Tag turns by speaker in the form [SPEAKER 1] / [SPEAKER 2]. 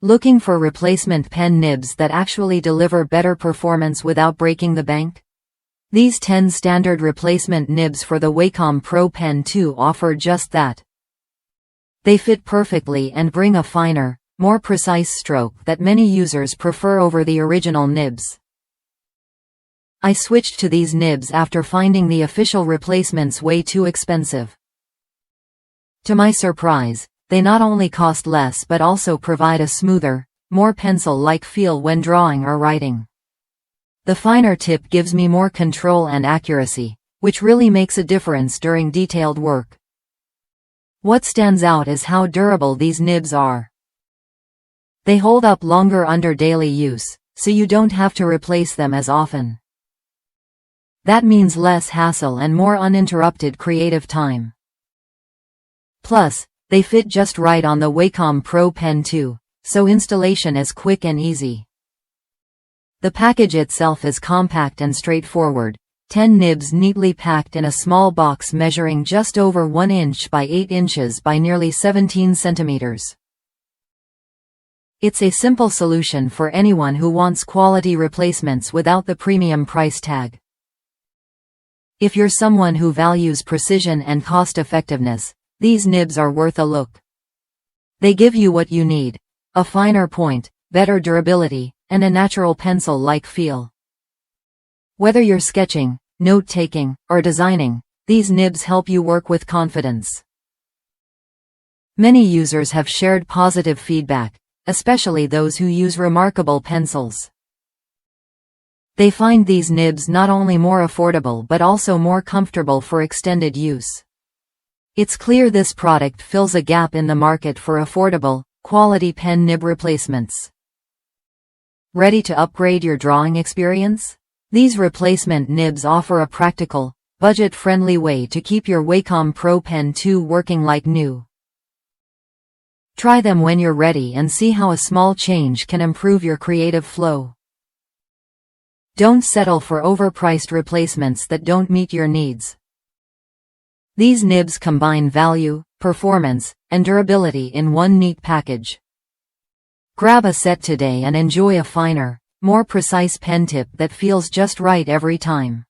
[SPEAKER 1] Looking for replacement pen nibs that actually deliver better performance without breaking the bank? These 10 standard replacement nibs for the Wacom Pro Pen 2 offer just that. They fit perfectly and bring a finer, more precise stroke that many users prefer over the original nibs. I switched to these nibs after finding the official replacements way too expensive. To my surprise, they not only cost less but also provide a smoother, more pencil-like feel when drawing or writing. The finer tip gives me more control and accuracy, which really makes a difference during detailed work. What stands out is how durable these nibs are. They hold up longer under daily use, so you don't have to replace them as often. That means less hassle and more uninterrupted creative time. Plus, they fit just right on the Wacom Pro Pen 2, so installation is quick and easy. The package itself is compact and straightforward, 10 nibs neatly packed in a small box measuring just over 1 inch by 8 inches by nearly 17 centimeters. It's a simple solution for anyone who wants quality replacements without the premium price tag. If you're someone who values precision and cost-effectiveness, these nibs are worth a look. They give you what you need: a finer point, better durability, and a natural pencil-like feel. Whether you're sketching, note-taking, or designing, these nibs help you work with confidence. Many users have shared positive feedback, especially those who use remarkable pencils. They find these nibs not only more affordable but also more comfortable for extended use. It's clear this product fills a gap in the market for affordable, quality pen nib replacements. Ready to upgrade your drawing experience? These replacement nibs offer a practical, budget-friendly way to keep your Wacom Pro Pen 2 working like new. Try them when you're ready and see how a small change can improve your creative flow. Don't settle for overpriced replacements that don't meet your needs. These nibs combine value, performance, and durability in one neat package. Grab a set today and enjoy a finer, more precise pen tip that feels just right every time.